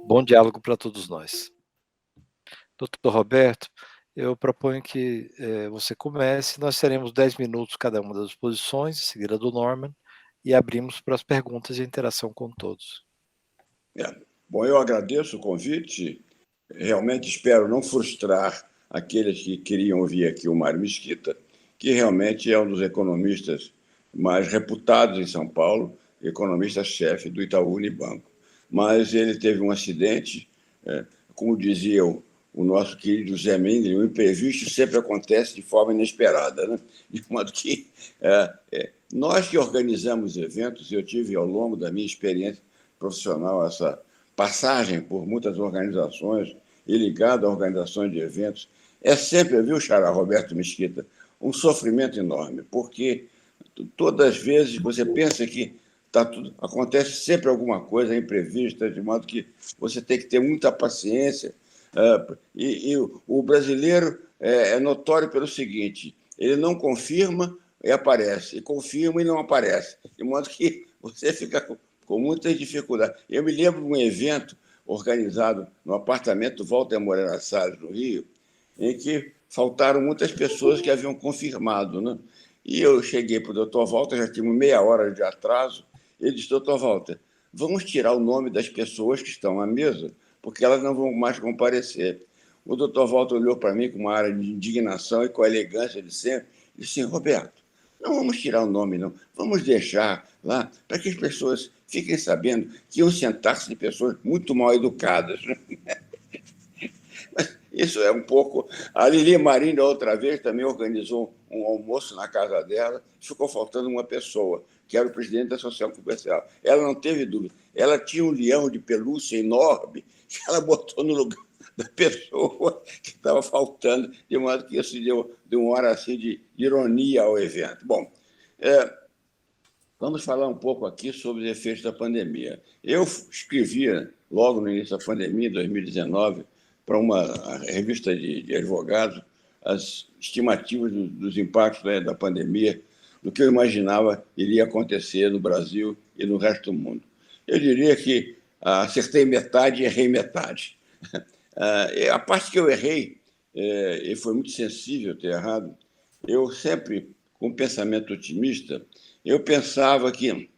Bom diálogo para todos nós. Doutor Roberto, eu proponho que você comece. Nós teremos 10 minutos cada uma das posições, em seguida do Norman, e abrimos para as perguntas e interação com todos. Bom, eu agradeço o convite. Realmente espero não frustrar aqueles que queriam ouvir aqui o Mário Mesquita, que realmente é um dos economistas mais reputados em São Paulo, economista-chefe do Itaú Unibanco. Mas ele teve um acidente, como dizia o nosso querido Zé Mendel, o imprevisto sempre acontece de forma inesperada, né? De modo que nós que organizamos eventos, eu tive ao longo da minha experiência profissional essa passagem por muitas organizações e ligado a organizações de eventos, é sempre, viu, Xará Roberto Mesquita, um sofrimento enorme, porque todas as vezes você pensa que acontece sempre alguma coisa imprevista, de modo que você tem que ter muita paciência. E o brasileiro é notório pelo seguinte: ele não confirma e aparece, e confirma e não aparece, de modo que você fica com muitas dificuldades. Eu me lembro de um evento organizado no apartamento do Walter Moreira Salles, no Rio, em que faltaram muitas pessoas que haviam confirmado, né? E eu cheguei para o doutor Walter, já tínhamos meia hora de atraso. Ele disse: doutor Walter, vamos tirar o nome das pessoas que estão à mesa, porque elas não vão mais comparecer. O doutor Walter olhou para mim com uma área de indignação e com a elegância de sempre e disse: Roberto, não vamos tirar o nome, não. Vamos deixar lá para que as pessoas fiquem sabendo que iam sentar-se de pessoas muito mal educadas. Mas isso é um pouco... A Lili Marinho, outra vez, também organizou um almoço na casa dela, ficou faltando uma pessoa, que era o presidente da Associação Comercial. Ela não teve dúvida. Ela tinha um leão de pelúcia enorme que ela botou no lugar da pessoa que estava faltando, de modo que isso deu uma hora assim de ironia ao evento. Bom, vamos falar um pouco aqui sobre os efeitos da pandemia. Eu escrevia, logo no início da pandemia, em 2019, para uma revista de advogados, as estimativas dos impactos da pandemia, do que eu imaginava iria acontecer no Brasil e no resto do mundo. Eu diria que acertei metade e errei metade. A parte que eu errei, e foi muito sensível ter errado, eu sempre, com um pensamento otimista, eu pensava que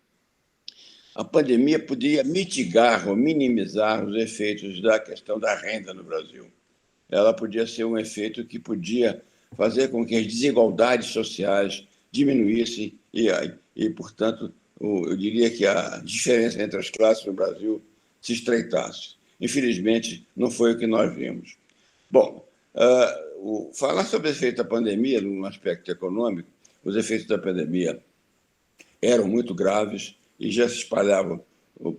a pandemia podia mitigar ou minimizar os efeitos da questão da renda no Brasil. Ela podia ser um efeito que podia fazer com que as desigualdades sociais diminuíssem e portanto, eu diria que a diferença entre as classes no Brasil se estreitasse. Infelizmente, não foi o que nós vimos. Bom, falar sobre o efeito da pandemia, no aspecto econômico, os efeitos da pandemia eram muito graves e já se espalhavam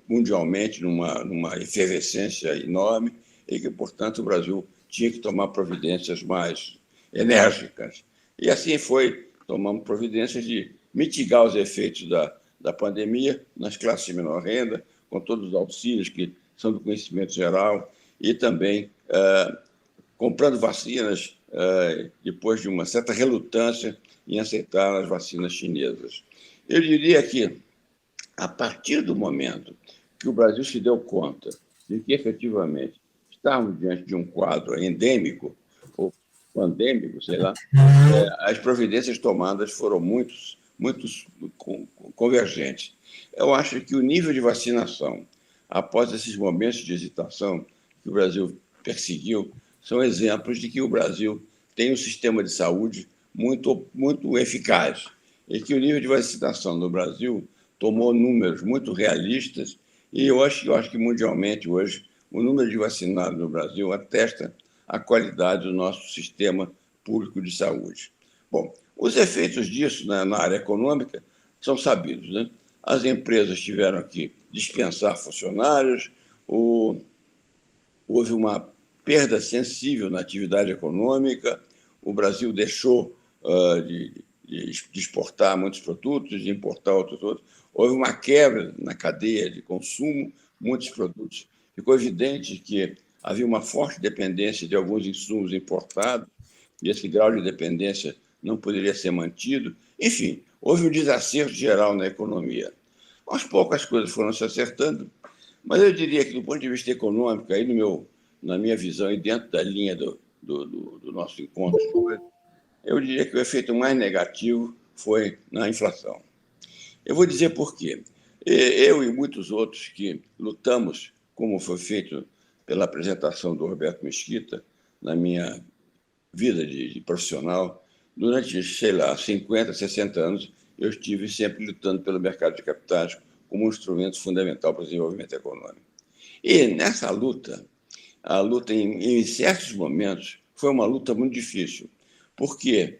mundialmente numa efervescência enorme e que, portanto, o Brasil tinha que tomar providências mais enérgicas. E assim foi, tomamos providências de mitigar os efeitos da pandemia nas classes de menor renda, com todos os auxílios que são do conhecimento geral, e também comprando vacinas depois de uma certa relutância em aceitar as vacinas chinesas. Eu diria que, a partir do momento que o Brasil se deu conta de que, efetivamente, estávamos diante de um quadro endêmico, ou pandêmico, sei lá, as providências tomadas foram muito convergentes. Eu acho que o nível de vacinação, após esses momentos de hesitação que o Brasil perseguiu, são exemplos de que o Brasil tem um sistema de saúde muito eficaz e que o nível de vacinação no Brasil tomou números muito realistas e eu acho que mundialmente hoje o número de vacinados no Brasil atesta a qualidade do nosso sistema público de saúde. Bom, os efeitos disso na área econômica são sabidos, né? As empresas tiveram que dispensar funcionários, houve uma perda sensível na atividade econômica, o Brasil deixou de exportar muitos produtos, de importar outros. Houve uma quebra na cadeia de consumo, muitos produtos. Ficou evidente que havia uma forte dependência de alguns insumos importados, e esse grau de dependência não poderia ser mantido. Enfim, houve um desacerto geral na economia. Aos poucos as coisas foram se acertando. Mas eu diria que, do ponto de vista econômico, aí na minha visão e dentro da linha do nosso encontro, eu diria que o efeito mais negativo foi na inflação. Eu vou dizer por quê. Eu e muitos outros que lutamos, como foi feito pela apresentação do Roberto Mesquita, na minha vida de profissional, durante, sei lá, 50, 60 anos, eu estive sempre lutando pelo mercado de capitais como um instrumento fundamental para o desenvolvimento econômico. E nessa luta, a luta, em certos momentos, foi uma luta muito difícil, porque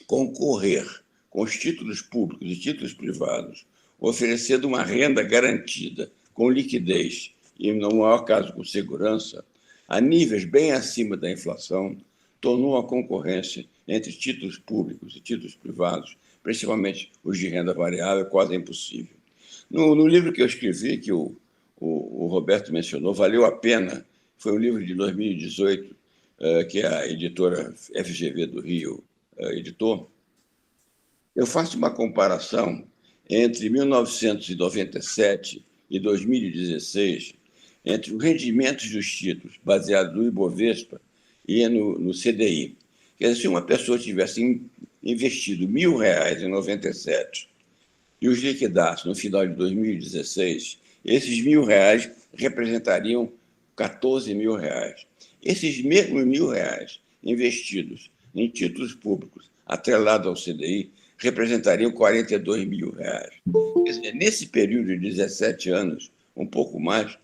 concorrer com os títulos públicos e títulos privados, oferecendo uma renda garantida, com liquidez e, no maior caso, com segurança, a níveis bem acima da inflação, tornou a concorrência entre títulos públicos e títulos privados, principalmente os de renda variável, quase impossível. No livro que eu escrevi, que o Roberto mencionou, Valeu a Pena, foi um livro de 2018, que a editora FGV do Rio editou. Eu faço uma comparação entre 1997 e 2016, entre os rendimentos dos títulos baseados no Ibovespa e no CDI. Quer dizer, se uma pessoa tivesse investido R$ 1.000 em 97 e os liquidasse no final de 2016, esses R$ 1.000 representariam R$ 14.000. Esses mesmos R$ 1.000 investidos em títulos públicos atrelados ao CDI representariam R$ 42.000. Quer dizer, nesse período de 17 anos, um pouco mais,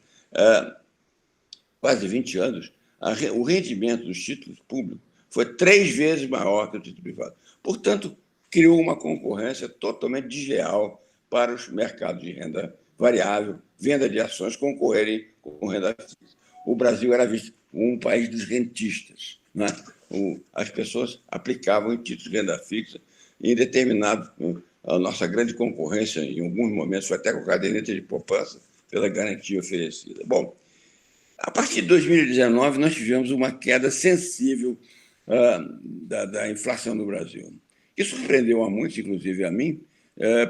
quase 20 anos, o rendimento dos títulos públicos foi 3 vezes maior que o título privado. Portanto, criou uma concorrência totalmente desleal para os mercados de renda variável, venda de ações concorrerem com renda fixa. O Brasil era visto como um país dos rentistas, né? As pessoas aplicavam em títulos de renda fixa em determinado... A nossa grande concorrência, em alguns momentos, foi até com caderneta de poupança, pela garantia oferecida. Bom, a partir de 2019, nós tivemos uma queda sensível da inflação no Brasil, que surpreendeu a muitos, inclusive a mim,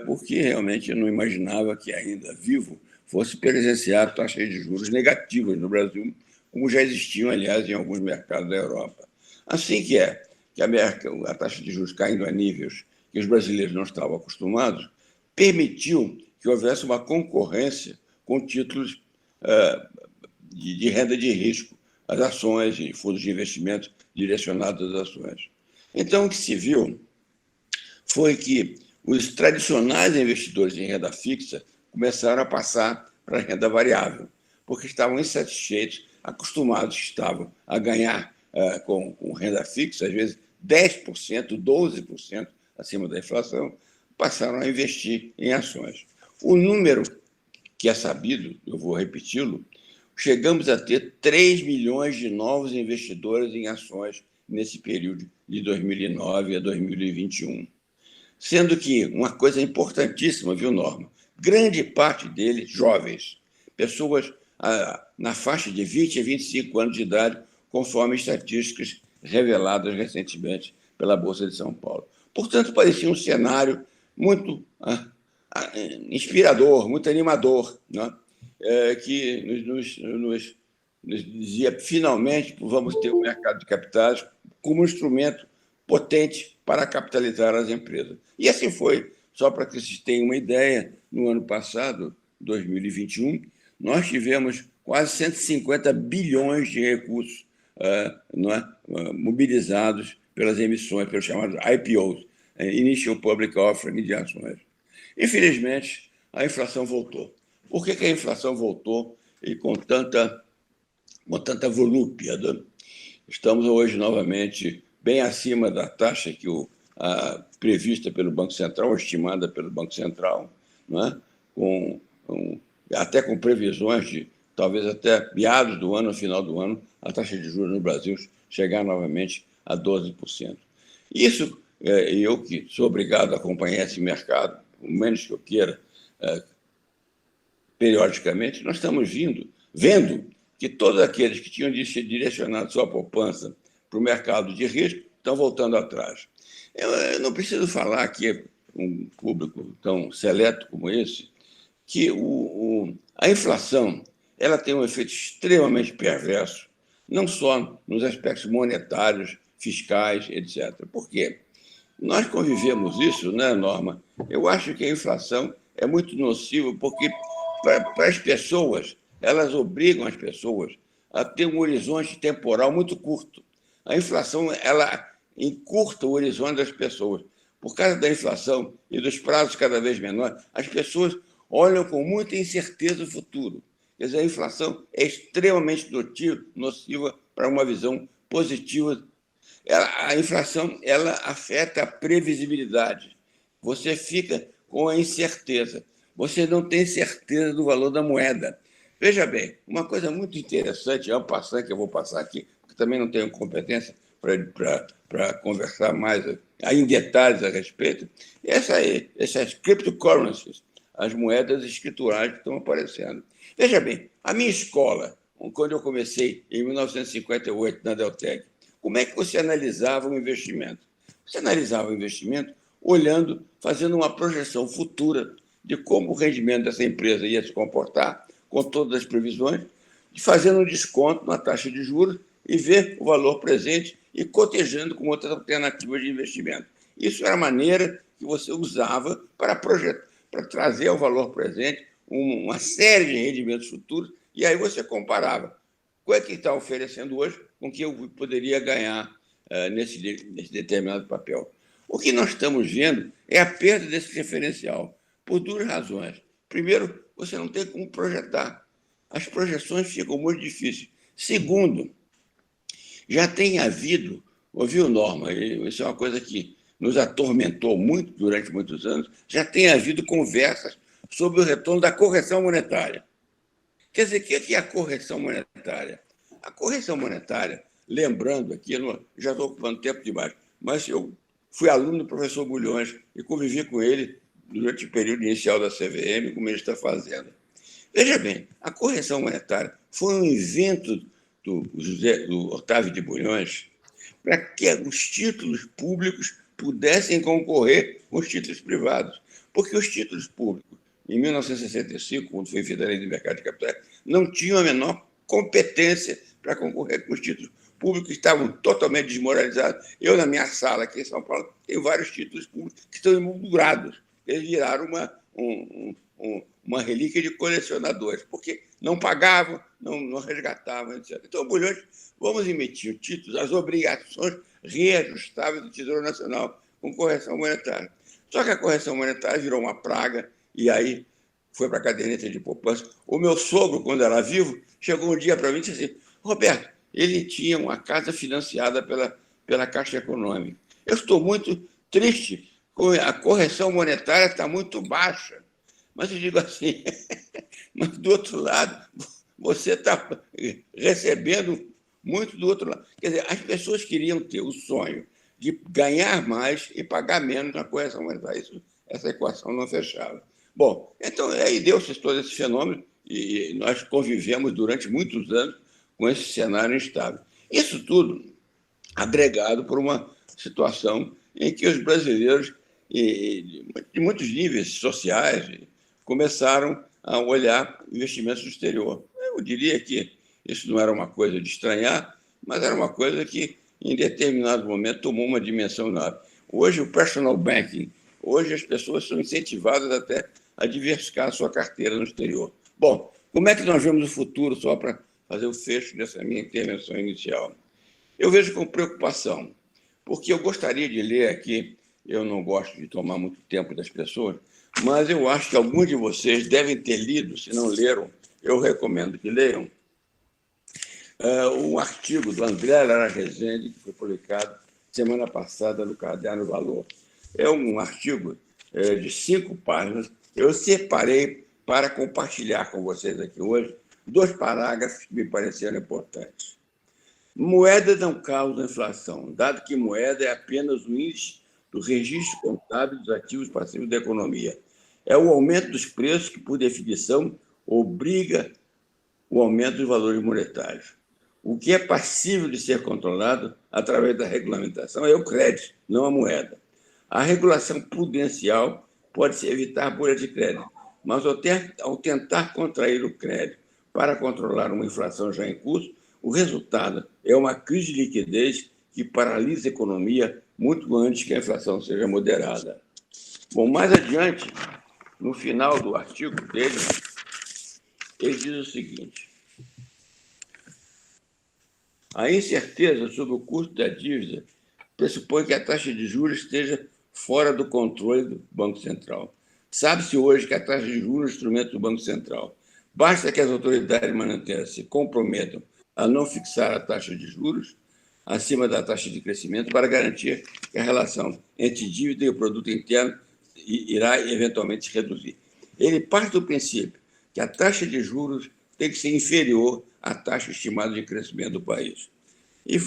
porque realmente eu não imaginava que, ainda vivo, fosse presenciar taxas de juros negativas no Brasil, como já existiam, aliás, em alguns mercados da Europa. Assim que a taxa de juros caindo a níveis que os brasileiros não estavam acostumados, permitiu que houvesse uma concorrência com títulos de renda de risco, as ações e fundos de investimento direcionados às ações. Então, o que se viu foi que os tradicionais investidores em renda fixa começaram a passar para a renda variável, porque estavam insatisfeitos, acostumados estavam a ganhar com renda fixa, às vezes 10%, 12% acima da inflação, passaram a investir em ações. O número que é sabido, eu vou repeti-lo, chegamos a ter 3 milhões de novos investidores em ações nesse período de 2009 a 2021. Sendo que uma coisa importantíssima, viu, Norma? Grande parte deles jovens, pessoas na faixa de 20 a 25 anos de idade, conforme estatísticas reveladas recentemente pela Bolsa de São Paulo. Portanto, parecia um cenário muito inspirador, muito animador, né? Que nos dizia, finalmente, vamos ter o mercado de capitais como um instrumento potente para capitalizar as empresas. E assim foi. Só para que vocês tenham uma ideia, no ano passado, 2021, nós tivemos quase 150 bilhões de recursos mobilizados pelas emissões, pelos chamados IPOs, Initial Public Offering de ações. Infelizmente, a inflação voltou. Por que a inflação voltou e com tanta volúpia? Estamos hoje, novamente, bem acima da taxa prevista pelo Banco Central, estimada pelo Banco Central, né? Até com previsões de, talvez até meados do ano, final do ano, a taxa de juros no Brasil chegar novamente a 12%. Isso, eu que sou obrigado a acompanhar esse mercado, o menos que eu queira, periodicamente, nós estamos vendo que todos aqueles que tinham direcionado sua poupança para o mercado de risco estão voltando atrás. Eu não preciso falar que um público tão seleto como esse, que a inflação ela tem um efeito extremamente perverso, não só nos aspectos monetários, fiscais, etc. Por quê? Nós convivemos isso, né, Norma? Eu acho que a inflação é muito nociva porque, para as pessoas, elas obrigam as pessoas a ter um horizonte temporal muito curto. A inflação, ela encurta o horizonte das pessoas. Por causa da inflação e dos prazos cada vez menores, as pessoas olham com muita incerteza o futuro. Quer dizer, a inflação é extremamente nociva para uma visão positiva. A inflação ela afeta a previsibilidade. Você fica com a incerteza. Você não tem certeza do valor da moeda. Veja bem, uma coisa muito interessante, é um passante que eu vou passar aqui, porque também não tenho competência para conversar mais em detalhes a respeito, essas cryptocurrencies, as moedas escriturais que estão aparecendo. Veja bem, a minha escola, quando eu comecei em 1958 na Deltec, como é que você analisava o investimento? Você analisava o investimento olhando, fazendo uma projeção futura de como o rendimento dessa empresa ia se comportar, com todas as previsões, fazendo um desconto na taxa de juros e ver o valor presente e cotejando com outras alternativas de investimento. Isso era a maneira que você usava para projetar, para trazer ao valor presente uma série de rendimentos futuros, e aí você comparava qual é que está oferecendo hoje com o que eu poderia ganhar nesse determinado papel. O que nós estamos vendo é a perda desse referencial, por duas razões. Primeiro, você não tem como projetar. As projeções ficam muito difíceis. Segundo, já tem havido, ouviu, Norma? Isso é uma coisa que nos atormentou muito durante muitos anos, já tem havido conversas sobre o retorno da correção monetária. Quer dizer, o que é a correção monetária? A correção monetária, lembrando aqui, eu já estou ocupando tempo demais, mas eu fui aluno do professor Bulhões e convivi com ele durante o período inicial da CVM, como ele está fazendo. Veja bem, a correção monetária foi um invento do Otávio de Bulhões para que os títulos públicos pudessem concorrer com os títulos privados. Porque os títulos públicos, em 1965, quando foi feita a lei do mercado de capitais, não tinham a menor competência para concorrer com os títulos públicos, que estavam totalmente desmoralizados. Eu, na minha sala aqui em São Paulo, tenho vários títulos públicos que estão emoldurados. Eles viraram uma relíquia de colecionadores, porque não pagavam, não resgatavam, etc. Então, Bulhões, vamos emitir títulos, as obrigações reajustáveis do Tesouro Nacional com correção monetária. Só que a correção monetária virou uma praga e aí foi para a caderneta de poupança. O meu sogro, quando era vivo, chegou um dia para mim e disse assim: Roberto, ele tinha uma casa financiada pela Caixa Econômica. Eu estou muito triste, a correção monetária está muito baixa. Mas eu digo assim, mas do outro lado, você está recebendo muito do outro lado. Quer dizer, as pessoas queriam ter o sonho de ganhar mais e pagar menos na correção monetária. Essa equação não fechava. Bom, então aí deu-se todo esse fenômeno e nós convivemos durante muitos anos com esse cenário instável. Isso tudo agregado por uma situação em que os brasileiros, de muitos níveis sociais, começaram a olhar investimentos no exterior. Eu diria que isso não era uma coisa de estranhar, mas era uma coisa que, em determinado momento, tomou uma dimensão enorme. Hoje, o personal banking, hoje as pessoas são incentivadas até a diversificar a sua carteira no exterior. Bom, como é que nós vemos o futuro, só para fazer o fecho dessa minha intervenção inicial? Eu vejo com preocupação, porque eu gostaria de ler aqui, eu não gosto de tomar muito tempo das pessoas, mas eu acho que alguns de vocês devem ter lido, se não leram, eu recomendo que leiam, um artigo do André Lara Rezende, que foi publicado semana passada no Caderno Valor. É um artigo de 5 páginas. Eu separei para compartilhar com vocês aqui hoje 2 parágrafos que me pareceram importantes. Moeda não causa inflação, dado que moeda é apenas o índice do registro contábil dos ativos passivos da economia. É o aumento dos preços que, por definição, obriga o aumento dos valores monetários. O que é passível de ser controlado através da regulamentação é o crédito, não a moeda. A regulação prudencial pode-se evitar bolhas de crédito, mas ao tentar contrair o crédito para controlar uma inflação já em curso, o resultado é uma crise de liquidez que paralisa a economia muito antes que a inflação seja moderada. Bom, mais adiante, no final do artigo dele, ele diz o seguinte: a incerteza sobre o custo da dívida pressupõe que a taxa de juros esteja fora do controle do Banco Central. Sabe-se hoje que a taxa de juros é um instrumento do Banco Central. Basta que as autoridades monetárias se comprometam a não fixar a taxa de juros acima da taxa de crescimento para garantir que a relação entre dívida e o produto interno irá eventualmente se reduzir. Ele parte do princípio que a taxa de juros tem que ser inferior à taxa estimada de crescimento do país. E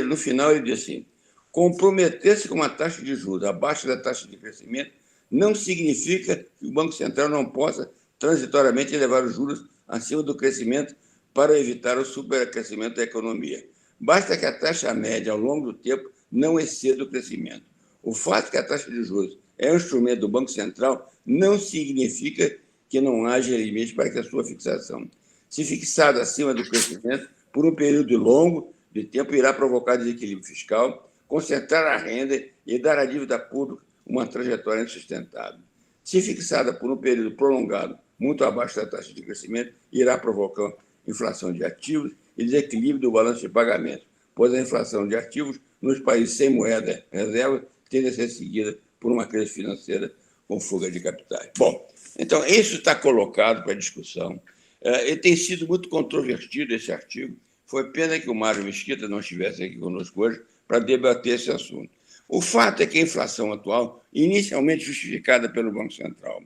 no final ele diz assim: comprometer-se com uma taxa de juros abaixo da taxa de crescimento não significa que o Banco Central não possa transitoriamente elevar os juros acima do crescimento para evitar o supercrescimento da economia. Basta que a taxa média ao longo do tempo não exceda o crescimento. O fato que a taxa de juros é um instrumento do Banco Central não significa que não haja limite para que a sua fixação, se fixada acima do crescimento por um período longo de tempo, irá provocar desequilíbrio fiscal, concentrar a renda e dar à dívida pública uma trajetória insustentável. Se fixada por um período prolongado, muito abaixo da taxa de crescimento, irá provocar inflação de ativos e desequilíbrio do balanço de pagamento, pois a inflação de ativos nos países sem moeda reserva tende a ser seguida por uma crise financeira com fuga de capitais. Bom, então, isso está colocado para discussão. Ele tem sido muito controvertido, esse artigo. Foi pena que o Mário Mesquita não estivesse aqui conosco hoje para debater esse assunto. O fato é que a inflação atual, inicialmente justificada pelo Banco Central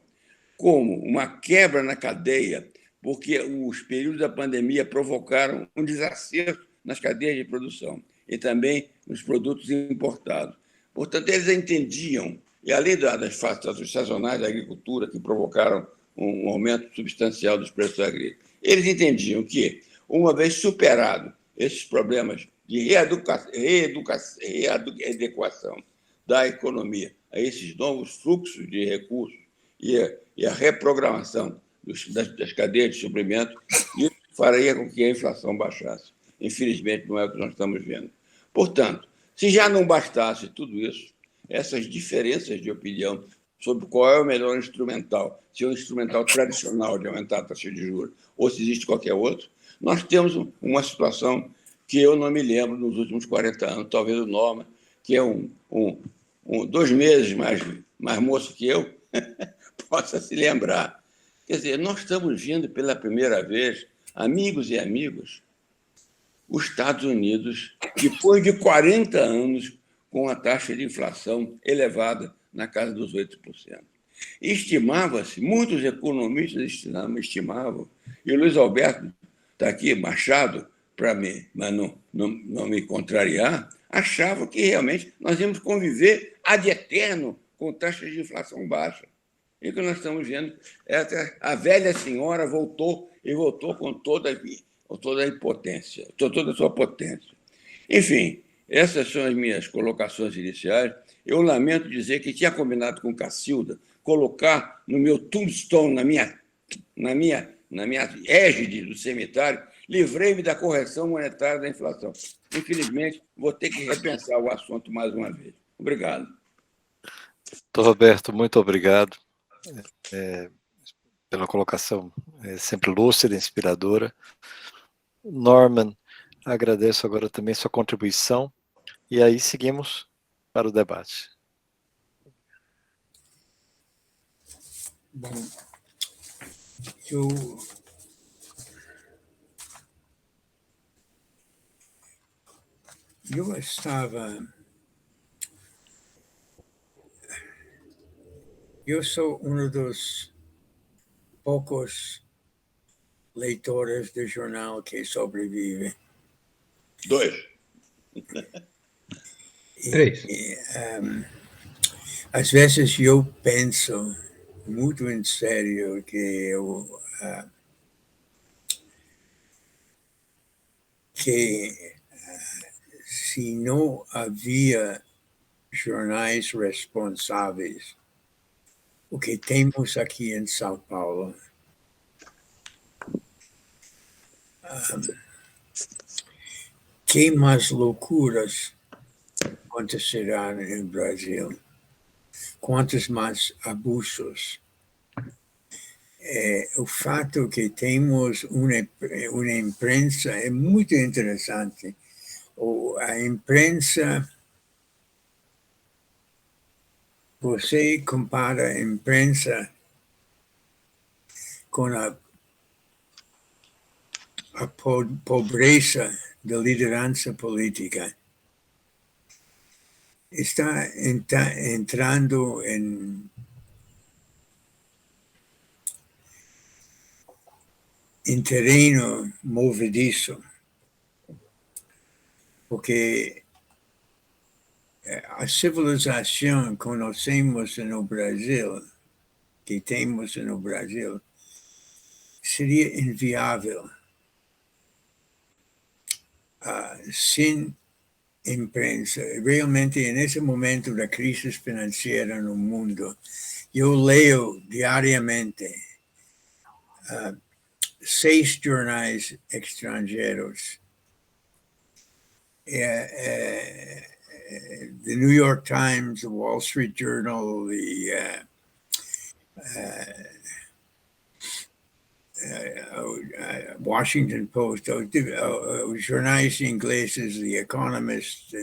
como uma quebra na cadeia, porque os períodos da pandemia provocaram um desacerto nas cadeias de produção e também nos produtos importados. Portanto, eles entendiam, e além das fatos sazonais da agricultura, que provocaram um aumento substancial dos preços agrícolas, eles entendiam que, uma vez superado esses problemas de readequação da economia a esses novos fluxos de recursos e a reprogramação das cadeias de suprimento, isso faria com que a inflação baixasse. Infelizmente, não é o que nós estamos vendo. Portanto, se já não bastasse tudo isso, essas diferenças de opinião sobre qual é o melhor instrumental, se é um instrumental tradicional de aumentar a taxa de juros ou se existe qualquer outro, nós temos uma situação que eu não me lembro nos últimos 40 anos, talvez o Norman, que é 2 meses mais moço que eu, possa se lembrar. Quer dizer, nós estamos vendo pela primeira vez, amigos e amigas, os Estados Unidos, depois de 40 anos, com a taxa de inflação elevada na casa dos 8%. Estimava-se, muitos economistas estimavam, e o Luiz Alberto está aqui, Machado, mas não me contrariar, achava que realmente nós íamos conviver ad eterno com taxas de inflação baixa. E o que nós estamos vendo é que a velha senhora voltou com toda a impotência, toda a sua potência. Enfim, essas são as minhas colocações iniciais. Eu lamento dizer que tinha combinado com Cacilda colocar no meu tombstone, na minha égide do cemitério, livrei-me da correção monetária da inflação. Infelizmente, vou ter que repensar o assunto mais uma vez. Obrigado. Doutor Roberto, muito obrigado pela colocação sempre lúcida, inspiradora. Norman, agradeço agora também sua contribuição e aí seguimos para o debate. Bom, eu estava... Eu sou um dos poucos leitores de jornal que sobrevive. 2. 3. Às vezes eu penso muito em sério que se não havia jornais responsáveis, o que temos aqui em São Paulo. Que mais loucuras acontecerão no Brasil? Quantos mais abusos? O fato que temos uma imprensa é muito interessante. A imprensa, você compara a imprensa com a pobreza da liderança política. Está entrando em terreno movediço, porque a civilização que conhecemos no Brasil, que temos no Brasil, seria inviável sem imprensa. Realmente, nesse momento da crise financeira no mundo, eu leio diariamente 6 jornais estrangeiros. The New York Times, the Wall Street Journal, the Washington Post, os jornais ingleses, The Economist.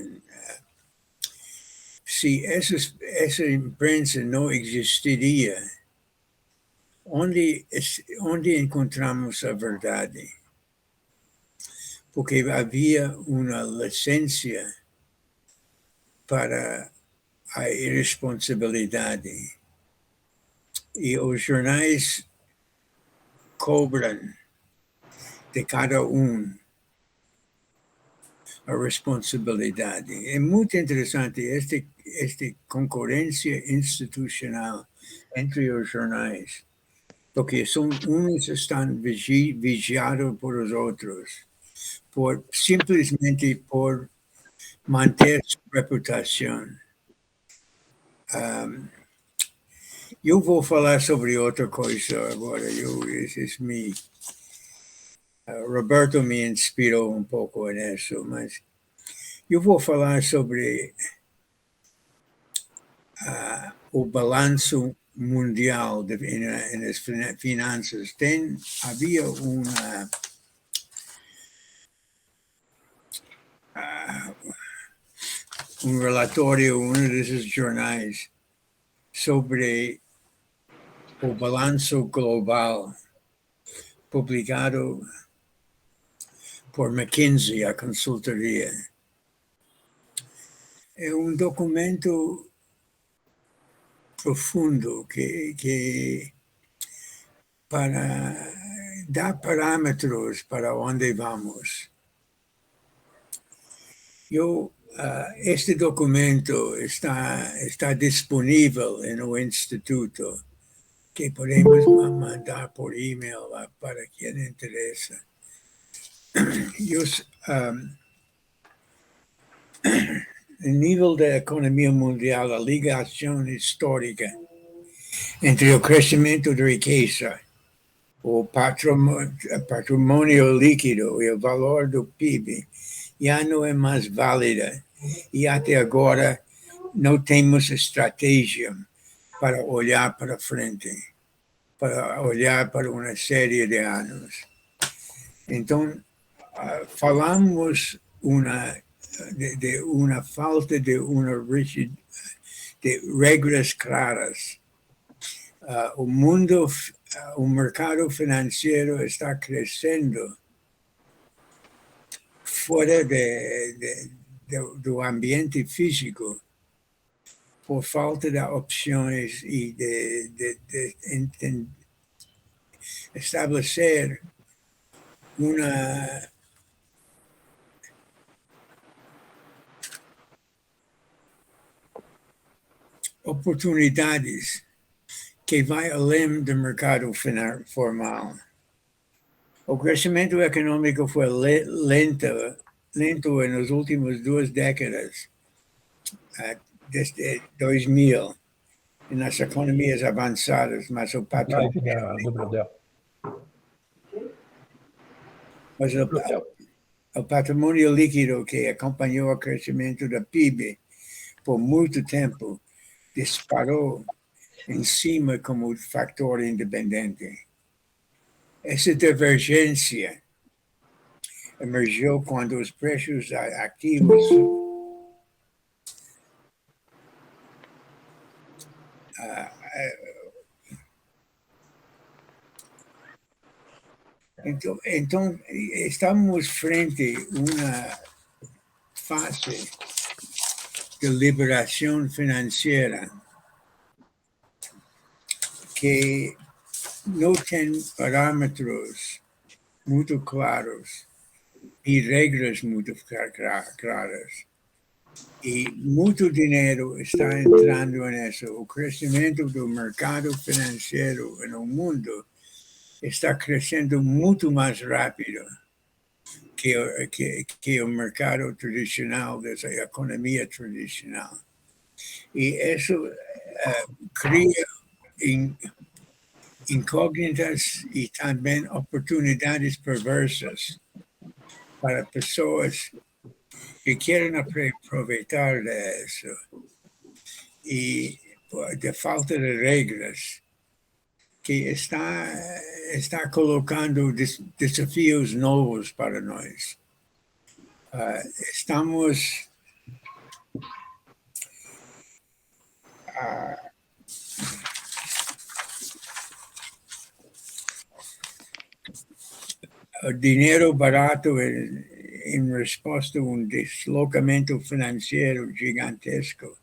Se essa imprensa não existiria, onde encontramos a verdade? Porque havia uma licença para a irresponsabilidade. E os jornais cobram de cada a responsabilidade. É muito interessante esta concorrência institucional entre os jornais, porque uns estão vigiados por os outros, simplesmente por manter sua reputação. Eu vou falar sobre outra coisa agora. Roberto me inspirou um pouco nisso, mas eu vou falar sobre o balanço mundial nas finanças. Havia um relatório, um desses jornais, sobre o balanço global, publicado por McKinsey, a consultoria. É um documento profundo que para dar parâmetros para onde vamos. Este documento está disponível no Instituto, que podemos mandar por e-mail para quem interessa. O nível da economia mundial, a ligação histórica entre o crescimento de riqueza, o patrimônio líquido e o valor do PIB já não é mais válida. E até agora não temos estratégia para olhar para frente, para olhar para uma série de anos. Então, falamos de uma falta de regras claras. O mercado financeiro está crescendo fora do ambiente físico por falta de opções e de estabelecer uma oportunidades que vai além do mercado formal. O crescimento econômico foi lento nas últimas 2 décadas, desde 2000. nas economias avançadas, mas o patrimônio, do Brodel. mas o patrimônio líquido que acompanhou o crescimento do PIB por muito tempo disparou em cima como fator independente. Essa divergência emergiu quando os preços ativos então estamos frente a uma fase de liberação financeira que não tem parâmetros muito claros e regras muito claras. E muito dinheiro está entrando nisso. O crescimento do mercado financeiro no mundo está crescendo muito mais rápido que o mercado tradicional, dessa economia tradicional. E isso cria incógnitas e também oportunidades perversas para pessoas que querem aproveitar disso e de falta de regras que está colocando desafios novos para nós. Estamos o dinheiro barato em resposta a um deslocamento financeiro gigantesco,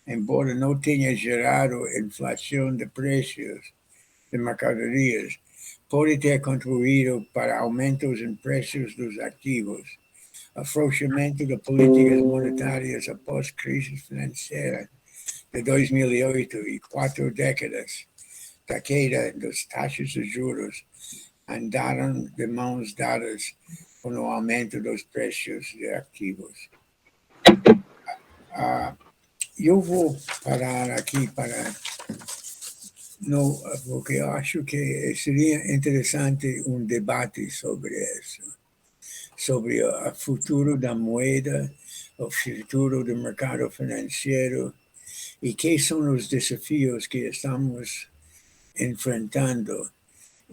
embora não tenha gerado inflação de preços de mercadorias, pode ter contribuído para aumentos em preços dos ativos, afrouxamento de políticas monetárias após crise financeira de 2008 e 4 décadas da queda das taxas de juros andaram de mãos dadas com o aumento dos preços de ativos. Eu vou parar aqui porque eu acho que seria interessante um debate sobre isso, sobre o futuro da moeda, o futuro do mercado financeiro e quais são os desafios que estamos enfrentando.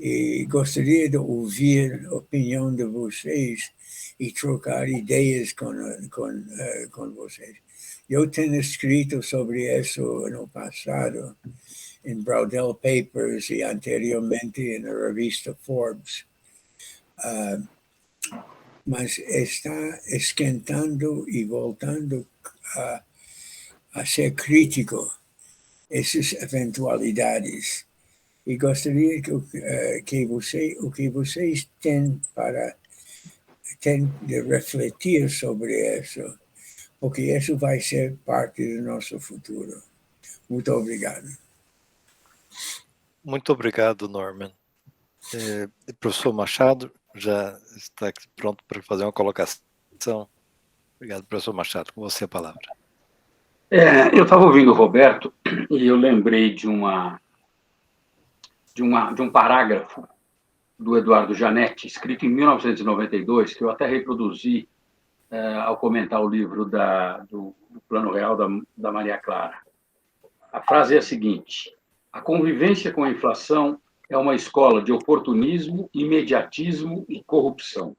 E gostaria de ouvir a opinião de vocês e trocar ideias com vocês. Eu tenho escrito sobre isso no passado, em Brodel Papers e anteriormente na revista Forbes. Mas está esquentando e voltando a ser crítico essas eventualidades. E gostaria que vocês têm de refletir sobre isso, porque isso vai ser parte do nosso futuro. Muito obrigado. Muito obrigado, Norman. Professor Machado já está aqui pronto para fazer uma colocação. Obrigado, professor Machado. Com você a palavra. Eu estava ouvindo o Roberto e eu lembrei de um parágrafo do Eduardo Janetti, escrito em 1992, que eu até reproduzi ao comentar o livro do Plano Real da Maria Clara. A frase é a seguinte: a convivência com a inflação é uma escola de oportunismo, imediatismo e corrupção.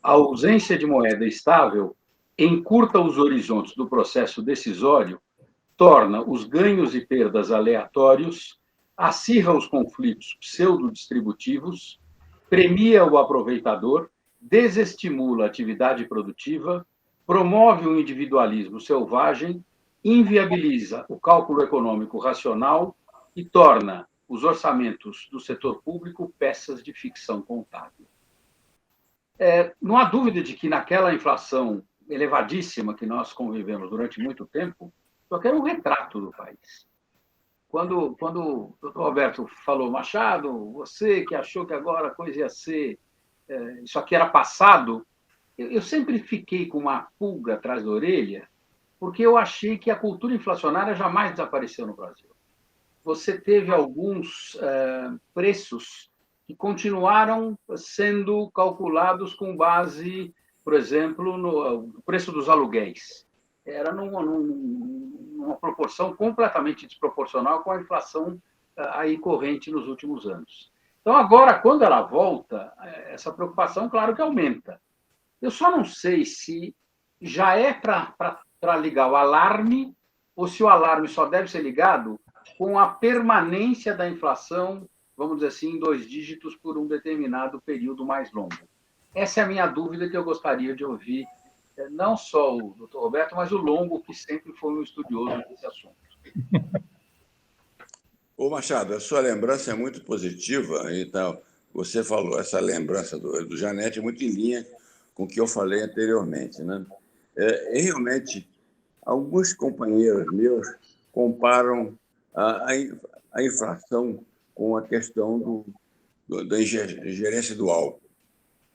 A ausência de moeda estável encurta os horizontes do processo decisório, torna os ganhos e perdas aleatórios, acirra os conflitos pseudo-distributivos, premia o aproveitador, desestimula a atividade produtiva, promove o individualismo selvagem, inviabiliza o cálculo econômico racional e torna os orçamentos do setor público peças de ficção contábil. Não há dúvida de que naquela inflação elevadíssima que nós convivemos durante muito tempo, só que era um retrato do país. Quando o doutor Roberto falou, Machado, você que achou que agora a coisa ia ser, isso aqui era passado, eu sempre fiquei com uma pulga atrás da orelha, porque eu achei que a cultura inflacionária jamais desapareceu no Brasil. Você teve alguns preços que continuaram sendo calculados com base, por exemplo, no preço dos aluguéis. Era numa proporção completamente desproporcional com a inflação aí corrente nos últimos anos. Então, agora, quando ela volta, essa preocupação, claro que aumenta. Eu só não sei se já é para ligar o alarme ou se o alarme só deve ser ligado com a permanência da inflação, vamos dizer assim, em 2 dígitos por um determinado período mais longo. Essa é a minha dúvida que eu gostaria de ouvir, não só o doutor Roberto, mas o Longo, que sempre foi um estudioso desse assunto. Ô, Machado, a sua lembrança é muito positiva. Então, você falou, essa lembrança do Janete é muito em linha com o que eu falei anteriormente, né? Realmente, alguns companheiros meus comparam a inflação com a questão da ingerência do álcool.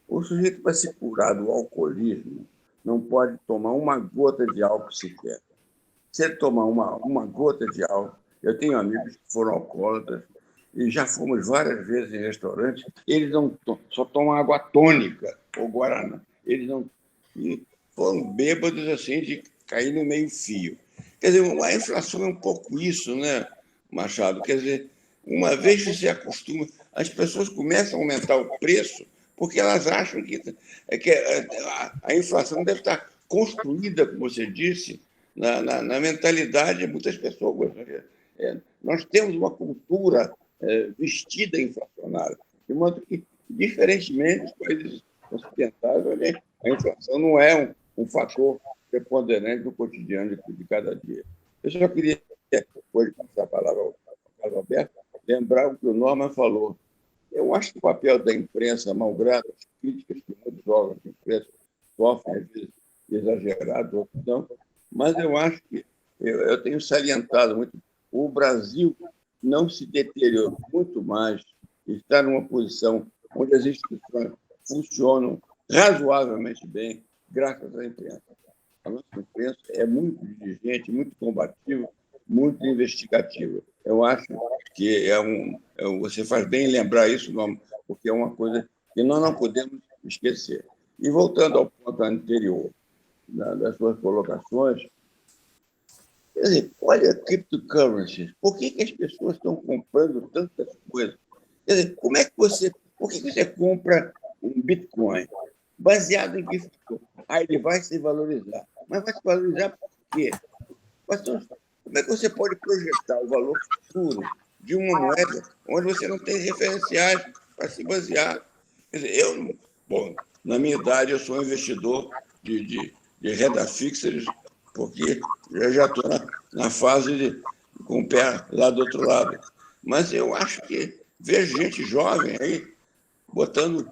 O sujeito, para se curar do alcoolismo, não pode tomar uma gota de álcool sequer. Se ele tomar uma gota de álcool, eu tenho amigos que foram alcoólatras e já fomos várias vezes em restaurantes, eles não só tomam água tônica ou guaraná. Eles não e foram bêbados assim de cair no meio-fio. Quer dizer, a inflação é um pouco isso, né, Machado? Quer dizer, uma vez que se acostuma, as pessoas começam a aumentar o preço porque elas acham que a inflação deve estar construída, como você disse, na mentalidade de muitas pessoas. Nós temos uma cultura vestida inflacionária, de modo que, diferentemente dos países ocidentais, a inflação não é um fator preponderante do cotidiano de cada dia. Eu só queria, depois de passar a palavra ao Carlos Alberto, lembrar o que o Norman falou. Eu acho que o papel da imprensa, malgrado as críticas que muitos órgãos de imprensa sofrem, às vezes exagerados, outros não, mas eu acho que eu tenho salientado muito, o Brasil não se deteriorou muito mais, está numa posição onde as instituições funcionam razoavelmente bem, graças à imprensa. A nossa imprensa é muito diligente, muito combativa, muito investigativa. Eu acho que você faz bem em lembrar isso, porque é uma coisa que nós não podemos esquecer. E voltando ao ponto anterior das suas colocações, quer dizer, olha cryptocurrencies, por que as pessoas estão comprando tantas coisas? Quer dizer, por que você compra um Bitcoin? Baseado em que fator? Ele vai se valorizar. Mas vai se valorizar por quê? Como é que você pode projetar o valor futuro de uma moeda onde você não tem referenciais para se basear? Quer dizer, na minha idade, eu sou um investidor de renda fixa, porque eu já estou na fase com o pé lá do outro lado. Mas eu acho que vejo gente jovem aí botando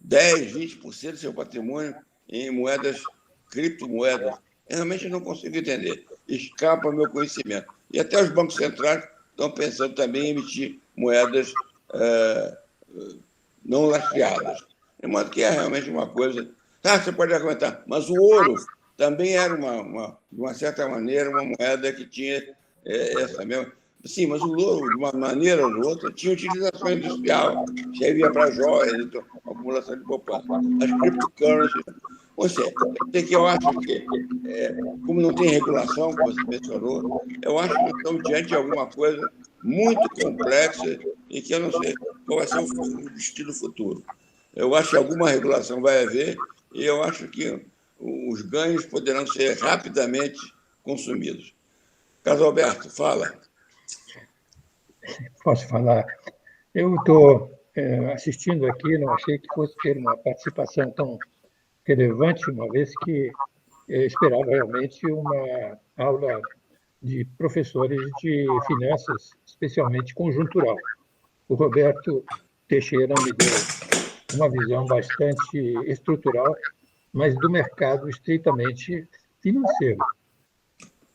10%, 20% do seu patrimônio em moedas, criptomoedas. Eu realmente não consigo entender. Escapa meu conhecimento. E até os bancos centrais estão pensando também em emitir moedas não lastreadas. De modo que é realmente uma coisa... você pode argumentar, mas o ouro também era, de uma certa maneira, uma moeda que tinha essa mesma... Sim, mas o ouro, de uma maneira ou de outra, tinha utilização industrial, servia para joias, então, acumulação de poupança. As cryptocurrencies, eu acho que, como não tem regulação, como você mencionou, eu acho que estamos diante de alguma coisa muito complexa e que eu não sei qual vai ser o destino futuro. Eu acho que alguma regulação vai haver e eu acho que os ganhos poderão ser rapidamente consumidos. Carlos Alberto, fala. Posso falar? Eu estou assistindo aqui, não achei que fosse ter uma participação tão relevante, uma vez que esperava realmente uma aula de professores de finanças, especialmente conjuntural. O Roberto Teixeira me deu uma visão bastante estrutural, mas do mercado estritamente financeiro.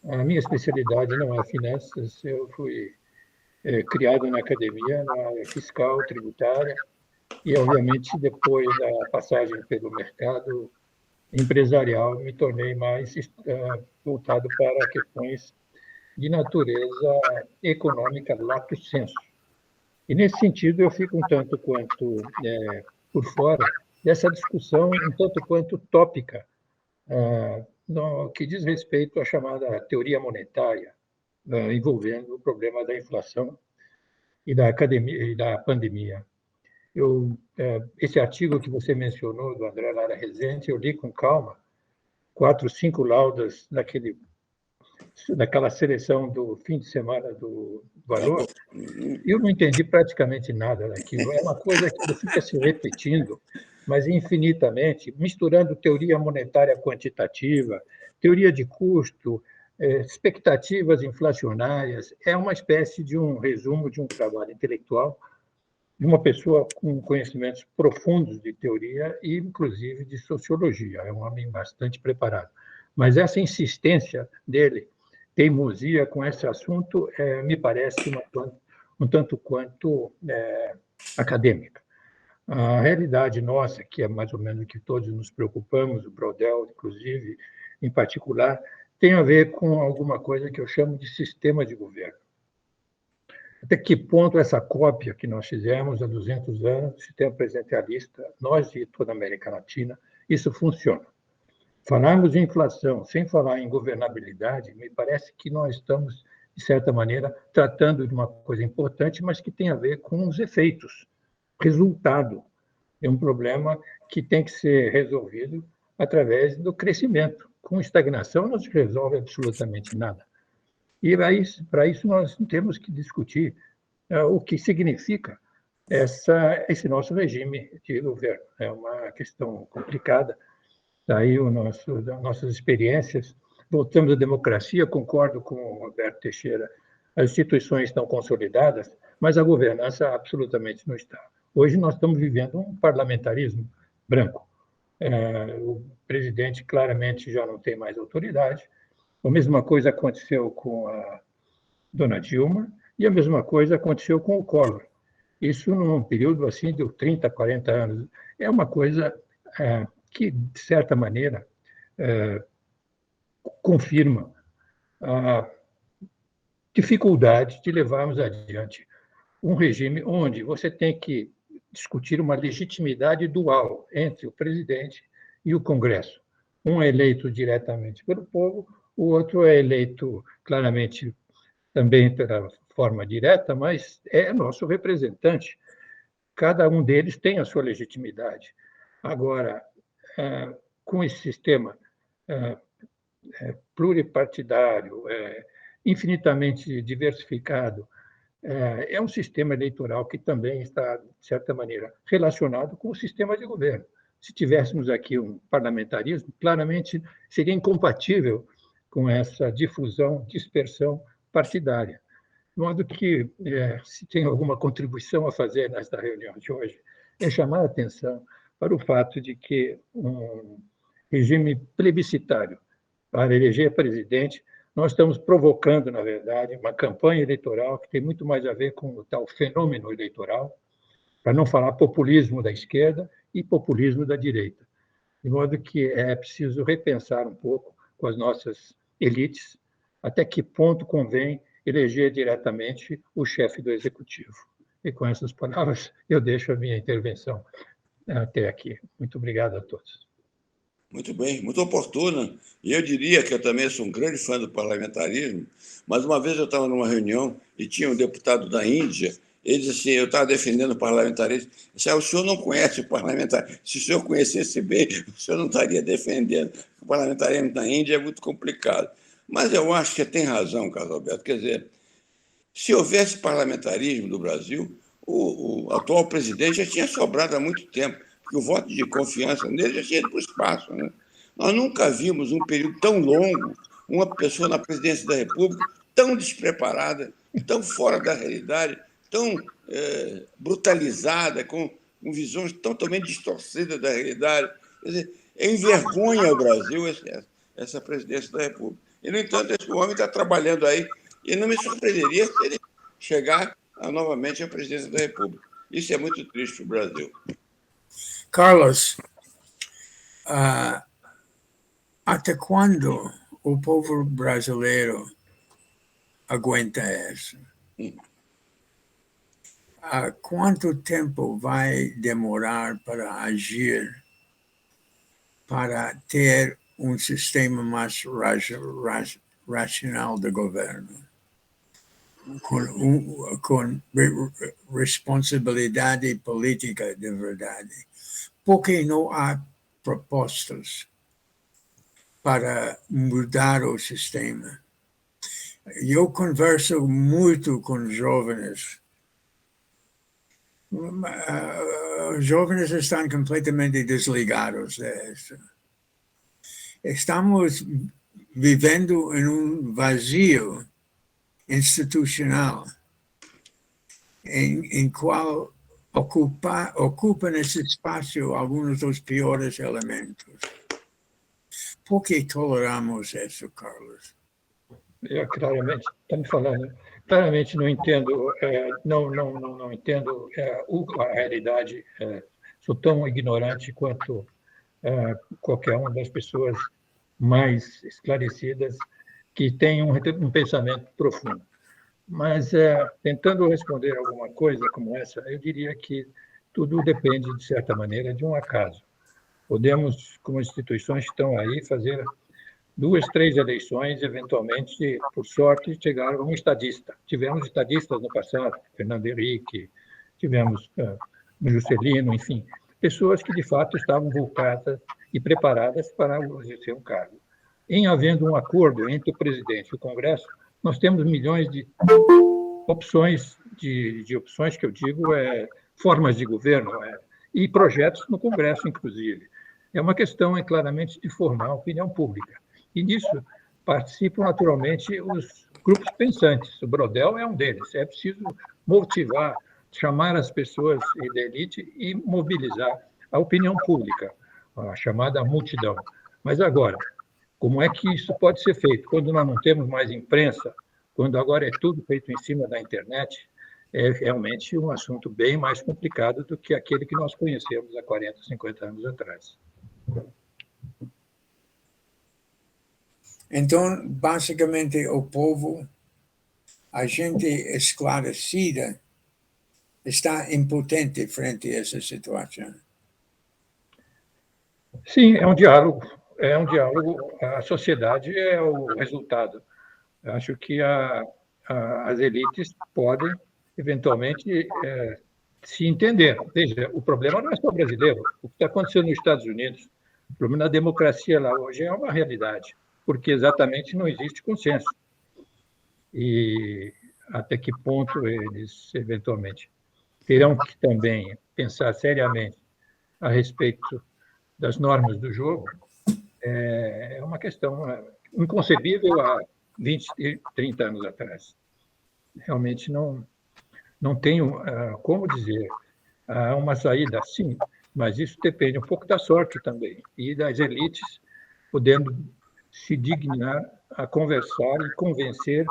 A minha especialidade não é finanças, eu fui criado na academia, na área fiscal, tributária, e, obviamente, depois da passagem pelo mercado, empresarial, me tornei mais voltado para questões de natureza econômica, lato sensu. E, nesse sentido, eu fico um tanto quanto por fora dessa discussão, um tanto quanto tópica, no que diz respeito à chamada teoria monetária, envolvendo o problema da inflação e da pandemia. Esse artigo que você mencionou, do André Lara Rezende, eu li com calma, 4, 5 laudas daquela seleção do fim de semana do Valor, e eu não entendi praticamente nada daquilo. É uma coisa que fica se repetindo, mas infinitamente, misturando teoria monetária quantitativa, teoria de custo, expectativas inflacionárias. É uma espécie de um resumo de um trabalho intelectual de uma pessoa com conhecimentos profundos de teoria e, inclusive, de sociologia. É um homem bastante preparado. Mas essa insistência dele, teimosia com esse assunto, me parece um tanto quanto acadêmica. A realidade nossa, que é mais ou menos o que todos nos preocupamos, o Brodel, inclusive, em particular, tem a ver com alguma coisa que eu chamo de sistema de governo. Até que ponto essa cópia que nós fizemos há 200 anos do sistema presidencialista, nós e toda a América Latina, isso funciona. Falarmos de inflação sem falar em governabilidade, me parece que nós estamos, de certa maneira, tratando de uma coisa importante, mas que tem a ver com os efeitos. Resultado é um problema que tem que ser resolvido através do crescimento. Com estagnação não se resolve absolutamente nada. E para isso nós temos que discutir o que significa esse nosso regime de governo. É uma questão complicada. Daí nossas experiências. Voltamos à democracia, concordo com o Roberto Teixeira. As instituições estão consolidadas, mas a governança absolutamente não está. Hoje nós estamos vivendo um parlamentarismo branco. O presidente claramente já não tem mais autoridade. A mesma coisa aconteceu com a dona Dilma e a mesma coisa aconteceu com o Collor. Isso num período assim de 30, 40 anos. É uma coisa que, de certa maneira, confirma a dificuldade de levarmos adiante um regime onde você tem que discutir uma legitimidade dual entre o presidente e o Congresso. Um é eleito diretamente pelo povo, o outro é eleito claramente também pela forma direta, mas é nosso representante. Cada um deles tem a sua legitimidade. Agora, com esse sistema pluripartidário, infinitamente diversificado, é um sistema eleitoral que também está, de certa maneira, relacionado com o sistema de governo. Se tivéssemos aqui um parlamentarismo, claramente seria incompatível com essa difusão, dispersão partidária. De modo que, se tem alguma contribuição a fazer nesta reunião de hoje, é chamar a atenção para o fato de que um regime plebiscitário para eleger presidente, nós estamos provocando, na verdade, uma campanha eleitoral que tem muito mais a ver com o tal fenômeno eleitoral, para não falar populismo da esquerda e populismo da direita. De modo que é preciso repensar um pouco com as nossas elites até que ponto convém eleger diretamente o chefe do executivo. E com essas palavras, eu deixo a minha intervenção até aqui. Muito obrigado a todos. Muito bem, muito oportuna. E eu diria que eu também sou um grande fã do parlamentarismo, mas uma vez eu estava numa reunião e tinha um deputado da Índia, ele disse assim, eu estava defendendo o parlamentarismo, eu disse, o senhor não conhece o parlamentarismo, se o senhor conhecesse bem, o senhor não estaria defendendo. O parlamentarismo na Índia é muito complicado. Mas eu acho que tem razão, Carlos Alberto, quer dizer, se houvesse parlamentarismo no Brasil, o atual presidente já tinha sobrado há muito tempo, porque o voto de confiança nele já tinha ido para o espaço. Né? Nós nunca vimos um período tão longo, uma pessoa na presidência da República tão despreparada, tão fora da realidade, tão brutalizada, com visões totalmente distorcidas da realidade. Quer dizer, envergonha o Brasil essa presidência da República. E, no entanto, esse homem está trabalhando aí, e não me surpreenderia se ele chegar novamente à presidência da República. Isso é muito triste para o Brasil. Carlos, até quando o povo brasileiro aguenta isso? Quanto tempo vai demorar para agir para ter um sistema mais racional de governo, com responsabilidade política de verdade? Porque não há propostas para mudar o sistema. Eu converso muito com jovens. Os jovens estão completamente desligados disso. Estamos vivendo em um vazio institucional em qual ocupam esse espaço alguns dos piores elementos. Por que toleramos isso, Carlos? Eu claramente, está me falando, claramente não entendo, não entendo a realidade, sou tão ignorante quanto qualquer uma das pessoas mais esclarecidas que tem um pensamento profundo. Mas, tentando responder alguma coisa como essa, eu diria que tudo depende, de certa maneira, de um acaso. Podemos, como instituições que estão aí, fazer 2, 3 eleições, eventualmente, por sorte, chegar a um estadista. Tivemos estadistas no passado, Fernando Henrique, tivemos Juscelino, enfim, pessoas que, de fato, estavam voltadas e preparadas para exercer um cargo. Em havendo um acordo entre o presidente e o Congresso, nós temos milhões de opções, de opções que eu digo, formas de governo, e projetos no Congresso, inclusive. É uma questão, claramente, de formar a opinião pública. E nisso participam, naturalmente, os grupos pensantes. O Brodel é um deles. É preciso motivar, chamar as pessoas da elite e mobilizar a opinião pública, a chamada multidão. Mas agora, como é que isso pode ser feito? Quando nós não temos mais imprensa, quando agora é tudo feito em cima da internet, é realmente um assunto bem mais complicado do que aquele que nós conhecemos há 40, 50 anos atrás. Então, basicamente, o povo, a gente esclarecida, está impotente frente a essa situação. Sim, é um diálogo. A sociedade é o resultado. Acho que as elites podem, eventualmente, se entender. Veja, o problema não é só brasileiro. O que está acontecendo nos Estados Unidos, o problema da democracia lá hoje é uma realidade, porque exatamente não existe consenso. E até que ponto eles, eventualmente, terão que também pensar seriamente a respeito das normas do jogo, é uma questão inconcebível há 20, 30 anos atrás. Realmente não tenho como dizer. Há uma saída, sim, mas isso depende um pouco da sorte também, e das elites podendo se dignar a conversar e convencer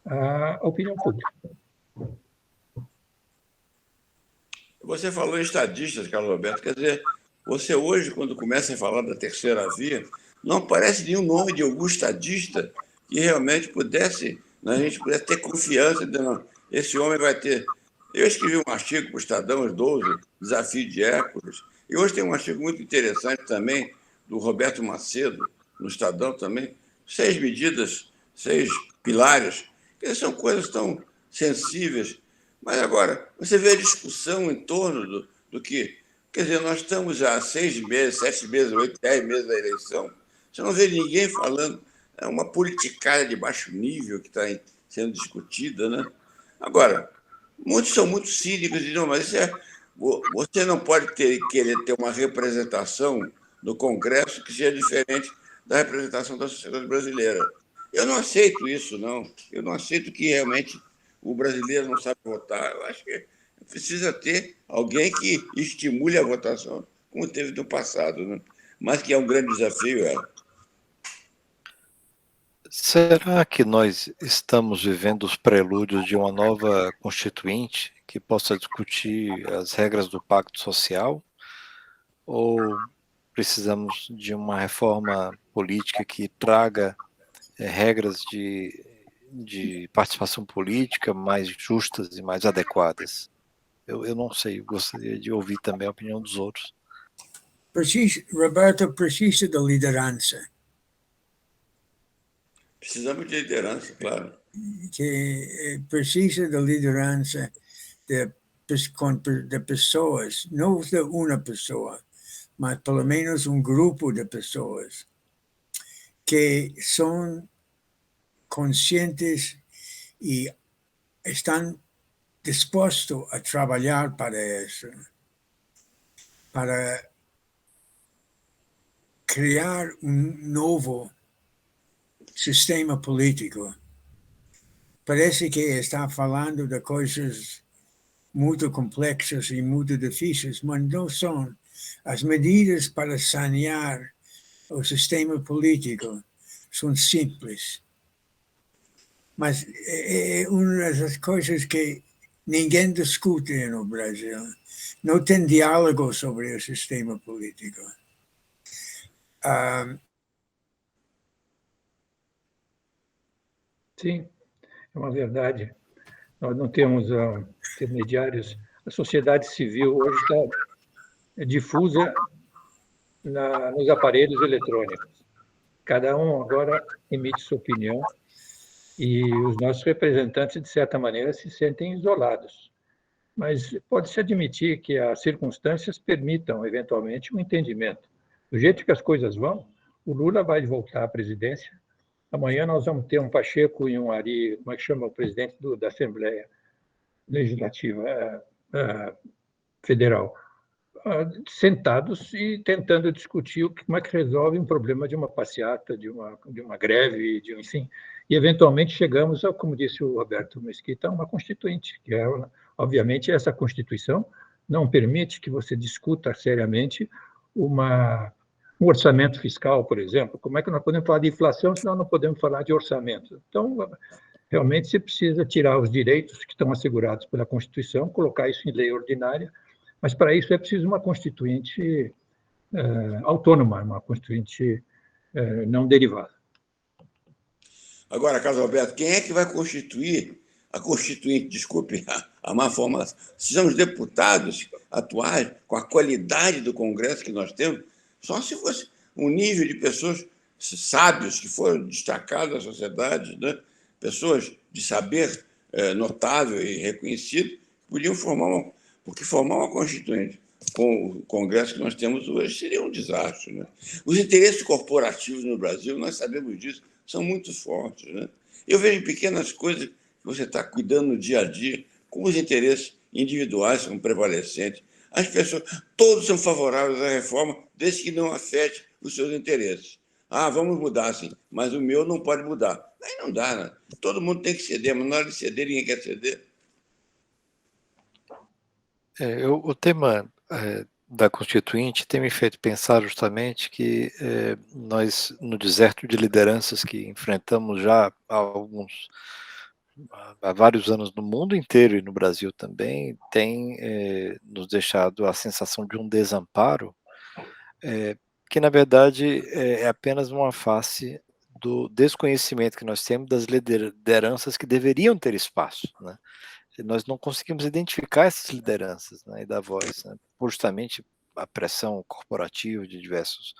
a opinião pública. Você falou em estadistas, Carlos Alberto, quer dizer, você hoje, quando começa a falar da terceira via, não aparece nenhum nome de algum estadista que realmente a gente pudesse ter confiança de não, esse homem vai ter... Eu escrevi um artigo para o Estadão, os 12, Desafio de Hércules, e hoje tem um artigo muito interessante também, do Roberto Macedo, no Estadão também, 6 medidas, 6 pilares, que são coisas tão sensíveis. Mas agora, você vê a discussão em torno do que... Quer dizer, nós estamos já há 6 meses, 7 meses, 8, 10 meses da eleição. Você não vê ninguém falando. É uma politicagem de baixo nível que está sendo discutida, né? Agora, muitos são muito cínicos e dizem, não, mas você não pode querer ter uma representação no Congresso que seja diferente da representação da sociedade brasileira. Eu não aceito isso, não. Eu não aceito que realmente o brasileiro não sabe votar. Eu acho que precisa ter alguém que estimule a votação, como teve no passado, né? Mas que é um grande desafio. Será que nós estamos vivendo os prelúdios de uma nova constituinte que possa discutir as regras do pacto social? Ou precisamos de uma reforma política que traga regras de participação política mais justas e mais adequadas. Eu não sei, gostaria de ouvir também a opinião dos outros. Roberto, precisa de liderança. Precisamos de liderança, claro. Que precisa de liderança de pessoas, não de uma pessoa, mas pelo menos um grupo de pessoas que são conscientes e estão dispostos a trabalhar para isso, para criar um novo sistema político. Parece que está falando de coisas muito complexas e muito difíceis, mas não são. As medidas para sanear o sistema político são simples. Mas é uma das coisas que ninguém discute no Brasil. Não tem diálogo sobre o sistema político. Sim, é uma verdade. Nós não temos intermediários. A sociedade civil hoje está difusa nos aparelhos eletrônicos. Cada um agora emite sua opinião e os nossos representantes, de certa maneira, se sentem isolados. Mas pode-se admitir que as circunstâncias permitam, eventualmente, um entendimento. Do jeito que as coisas vão, o Lula vai voltar à presidência. Amanhã nós vamos ter um Pacheco e um Ari, como é que chama o presidente da Assembleia Legislativa Federal, sentados e tentando discutir como é que resolve um problema de uma passeata, de uma greve, enfim. E, eventualmente, chegamos, como disse o Roberto Mesquita, a uma constituinte, que é, obviamente, essa Constituição não permite que você discuta seriamente um orçamento fiscal, por exemplo. Como é que nós podemos falar de inflação se nós não podemos falar de orçamento? Então, realmente, você precisa tirar os direitos que estão assegurados pela Constituição, colocar isso em lei ordinária, mas para isso é preciso uma constituinte autônoma, uma constituinte não derivada. Agora, Carlos Alberto, quem é que vai constituir a constituinte? Desculpe a má formulação. São os deputados atuais, com a qualidade do Congresso que nós temos, só se fosse um nível de pessoas sábios que foram destacados da sociedade, né? Pessoas de saber notável e reconhecido, podiam formar uma constituinte com o Congresso que nós temos hoje seria um desastre, né? Os interesses corporativos no Brasil, nós sabemos disso, são muito fortes, né? Eu vejo pequenas coisas que você está cuidando no dia a dia, como os interesses individuais são prevalecentes. As pessoas, todos são favoráveis à reforma, desde que não afete os seus interesses. Vamos mudar, sim, mas o meu não pode mudar. Aí não dá, né? Todo mundo tem que ceder, mas na hora de ceder, ninguém quer ceder. O tema da Constituinte tem me feito pensar justamente que nós, no deserto de lideranças que enfrentamos já há vários anos no mundo inteiro e no Brasil também, tem nos deixado a sensação de um desamparo, que na verdade é apenas uma face do desconhecimento que nós temos das lideranças que deveriam ter espaço, né? Nós não conseguimos identificar essas lideranças, né, e dar voz, né, por justamente a pressão corporativa de diversos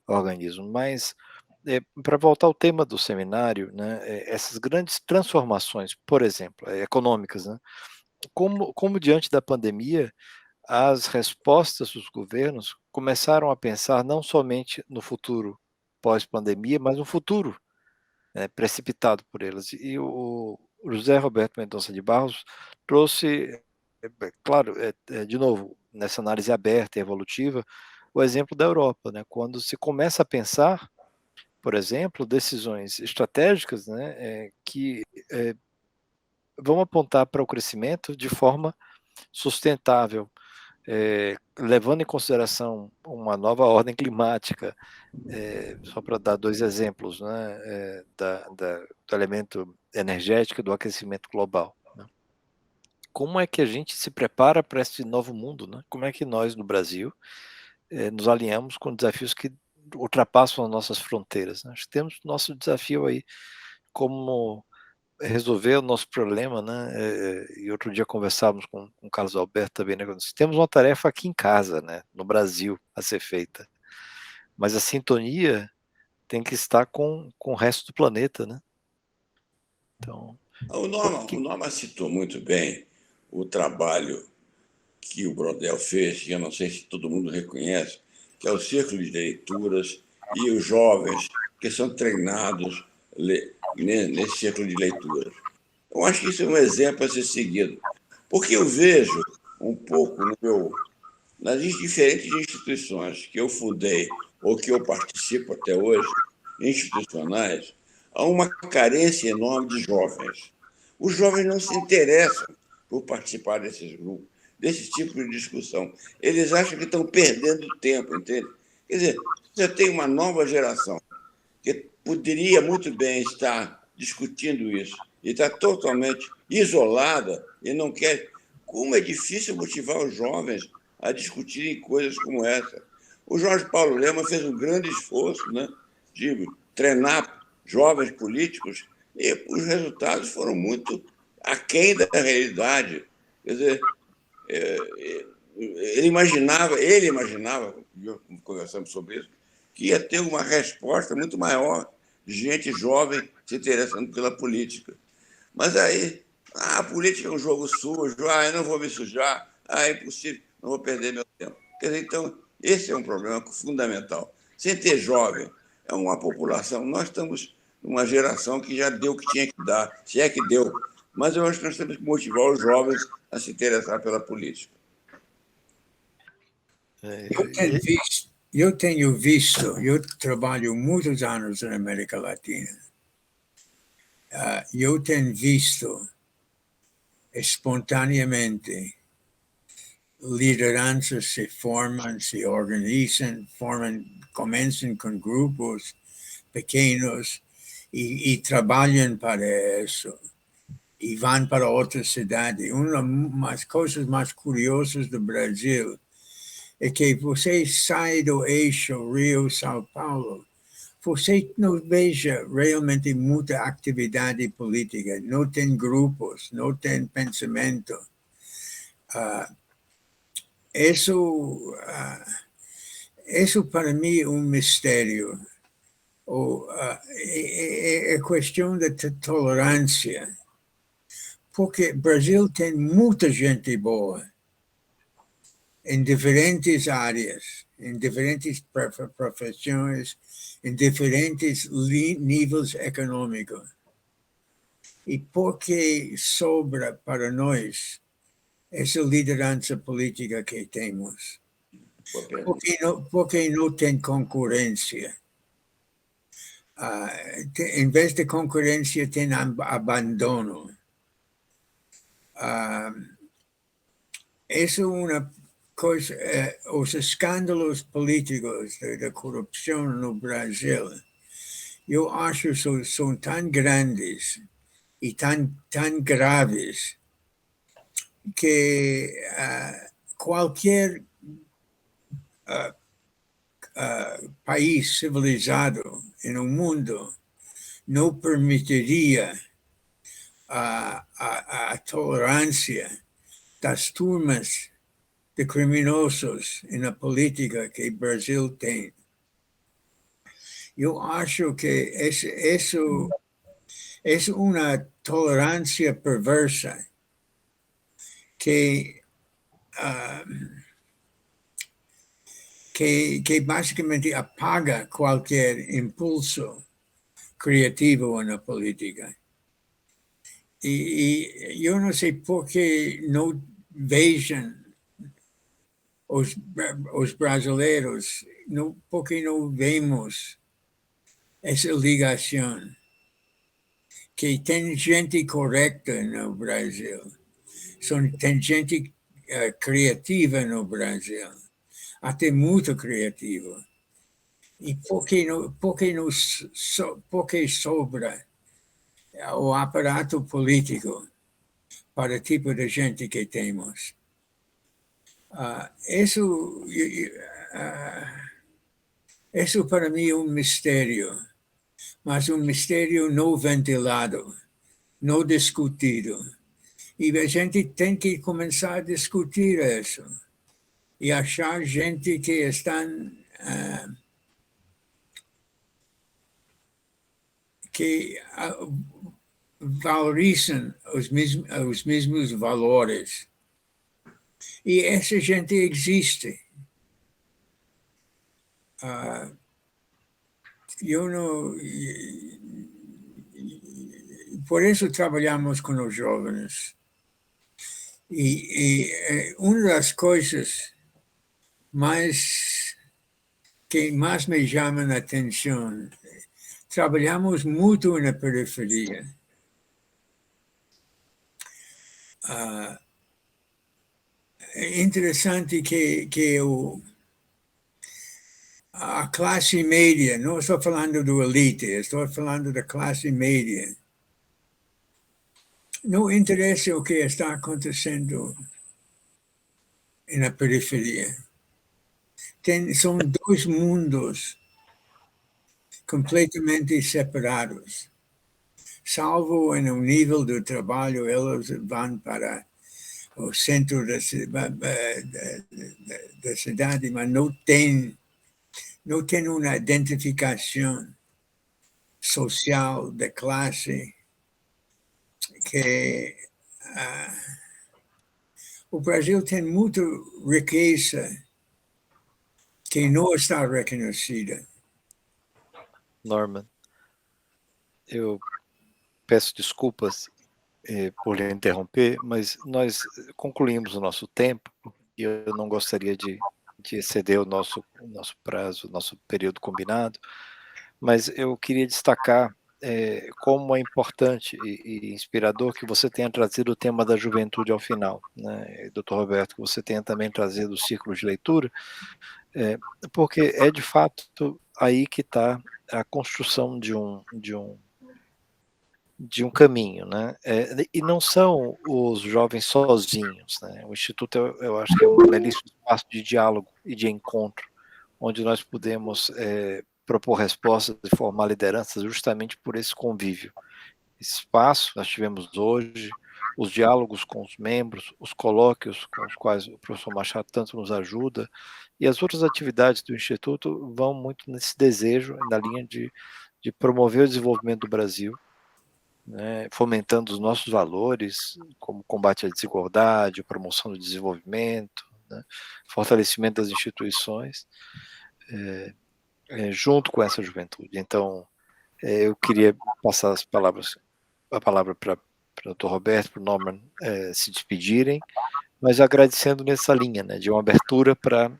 organismos. Mas, para voltar ao tema do seminário, né, essas grandes transformações, por exemplo, econômicas, né, como diante da pandemia, as respostas dos governos começaram a pensar não somente no futuro pós-pandemia, mas no futuro precipitado por elas. E o José Roberto Mendonça de Barros trouxe, claro, de novo, nessa análise aberta e evolutiva, o exemplo da Europa, né? Quando se começa a pensar, por exemplo, decisões estratégicas, né, que vão apontar para o crescimento de forma sustentável, levando em consideração uma nova ordem climática, só para dar dois exemplos, né, do elemento energético do aquecimento global, né? Como é que a gente se prepara para esse novo mundo, né? Como é que nós, no Brasil, nos alinhamos com desafios que ultrapassam as nossas fronteiras, né? Acho que temos nosso desafio aí, como resolver o nosso problema, né? E outro dia conversávamos com o Carlos Alberto também, né? Temos uma tarefa aqui em casa, né? No Brasil, a ser feita. Mas a sintonia tem que estar com o resto do planeta, né? Então, O Norma citou muito bem o trabalho que o Brodel fez, e eu não sei se todo mundo reconhece, que é o Círculo de Leituras e os jovens que são treinados nesse círculo de leituras. Eu acho que isso é um exemplo a ser seguido, porque eu vejo um pouco nas diferentes instituições que eu fundei ou que eu participo até hoje, institucionais, há uma carência enorme de jovens. Os jovens não se interessam por participar desses grupos, desse tipo de discussão. Eles acham que estão perdendo tempo, entende? Quer dizer, você tem uma nova geração que poderia muito bem estar discutindo isso e está totalmente isolada e não quer. Como é difícil motivar os jovens a discutirem coisas como essa. O Jorge Paulo Lema fez um grande esforço, né, de treinar jovens políticos e os resultados foram muito aquém da realidade. Quer dizer, ele imaginava, conversamos sobre isso, que ia ter uma resposta muito maior de gente jovem se interessando pela política. Mas aí, a política é um jogo sujo, eu não vou me sujar, é impossível, não vou perder meu tempo. Quer dizer, então, esse é um problema fundamental. Sem ter jovem, é uma população, nós estamos numa geração que já deu o que tinha que dar, se é que deu, mas eu acho que nós temos que motivar os jovens a se interessar pela política. Eu tenho visto, eu trabalho muitos anos na América Latina, eu tenho visto espontaneamente lideranças se formam, se organizam, começam com grupos pequenos e trabalham para isso. E vão para outra cidade. Uma das coisas mais curiosas do Brasil é que você sai do eixo Rio-São Paulo, você não veja realmente muita atividade política, não tem grupos, não tem pensamento. Isso para mim é um mistério. É questão de tolerância, porque o Brasil tem muita gente boa em diferentes áreas, em diferentes profissões, em diferentes níveis econômicos. E porque sobra para nós essa liderança política que temos? Porque não tem concorrência. Em vez de concorrência, tem abandono. Essa é uma coisa, os escândalos políticos da corrupção no Brasil, eu acho que são tão grandes e tão graves que qualquer país civilizado no mundo não permitiria a tolerância das turmas de criminosos na política que o Brasil tem. Eu acho que isso é uma tolerância perversa que basicamente apaga qualquer impulso criativo na política. E eu não sei por que não vejam os brasileiros, porque não vemos essa ligação, que tem gente correta no Brasil, tem gente criativa no Brasil, até muito criativa. E por que sobra o aparato político para o tipo de gente que temos? Isso Isso para mim é um mistério, mas um mistério não ventilado, não discutido. E a gente tem que começar a discutir isso e achar gente que estão que valorizam os mesmos valores. E essa gente existe. Eu não. Por isso trabalhamos com os jovens. E uma das coisas que mais me chamam a atenção, trabalhamos muito na periferia. É interessante que a classe média, não estou falando do elite, estou falando da classe média, não interessa o que está acontecendo na periferia. São dois mundos completamente separados. Salvo no nível do trabalho, eles vão para o centro da cidade, mas não tem uma identificação social de classe que o Brasil tem muita riqueza que não está reconhecida. Norman, eu peço desculpas por lhe interromper, mas nós concluímos o nosso tempo e eu não gostaria de exceder o nosso prazo, o nosso período combinado, mas eu queria destacar como é importante e inspirador que você tenha trazido o tema da juventude ao final, né? Dr. Roberto, que você tenha também trazido o círculo de leitura, porque é de fato aí que está a construção de um caminho, né? E não são os jovens sozinhos, né? O Instituto, eu acho que é um belíssimo espaço de diálogo e de encontro, onde nós podemos propor respostas e formar lideranças justamente por esse convívio. Esse espaço nós tivemos hoje, os diálogos com os membros, os colóquios com os quais o professor Machado tanto nos ajuda, e as outras atividades do Instituto vão muito nesse desejo, na linha de promover o desenvolvimento do Brasil, né, fomentando os nossos valores, como combate à desigualdade, promoção do desenvolvimento, né, fortalecimento das instituições, junto com essa juventude. Então, eu queria passar a palavra para o Dr. Roberto, para o Norman se despedirem, mas agradecendo nessa linha, né, de uma abertura para...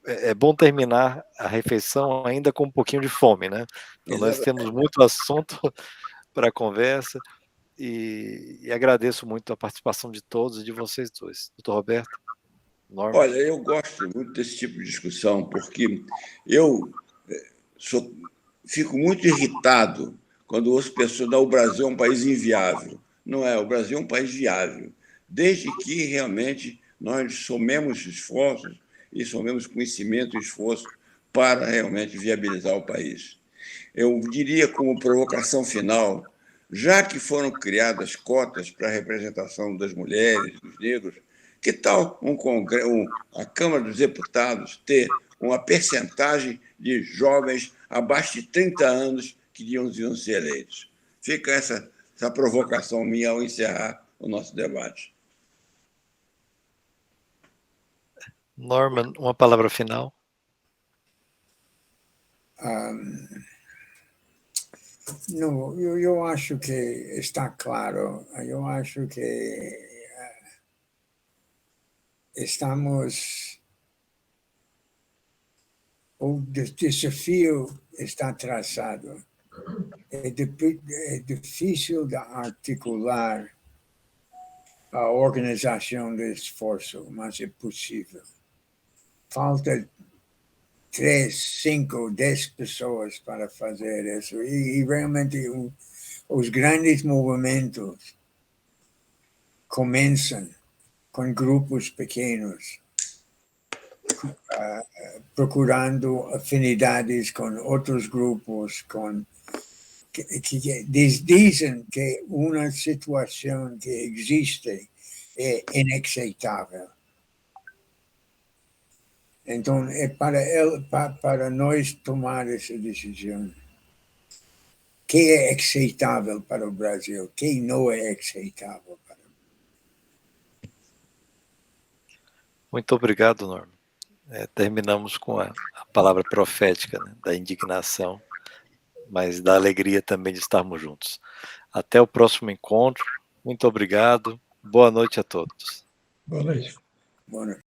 É bom terminar a refeição ainda com um pouquinho de fome, né? Então, nós temos muito assunto para a conversa, e agradeço muito a participação de todos e de vocês dois. Doutor Roberto, Norma. Olha, eu gosto muito desse tipo de discussão, porque eu fico muito irritado quando ouço pessoas dizem que o Brasil é um país inviável. Não é, o Brasil é um país viável, desde que realmente nós somemos esforços e somemos conhecimento e esforço para realmente viabilizar o país. Eu diria, como provocação final, já que foram criadas cotas para a representação das mulheres, dos negros, que tal a Câmara dos Deputados ter uma percentagem de jovens abaixo de 30 anos que iam ser eleitos? Fica essa provocação minha ao encerrar o nosso debate. Norman, uma palavra final. Não, eu acho que está claro. Eu acho que o desafio está traçado. É difícil de articular a organização do esforço, mas é possível. Falta 3, 5, 10 pessoas para fazer isso. E realmente os grandes movimentos começam com grupos pequenos, procurando afinidades com outros grupos, que dizem que uma situação que existe é inaceitável. Então, é para nós tomar essa decisão. O que é aceitável para o Brasil? O que não é aceitável para o Brasil? Muito obrigado, Norman. Terminamos com a palavra profética, né, da indignação, mas da alegria também de estarmos juntos. Até o próximo encontro. Muito obrigado. Boa noite a todos. Boa noite. Boa noite.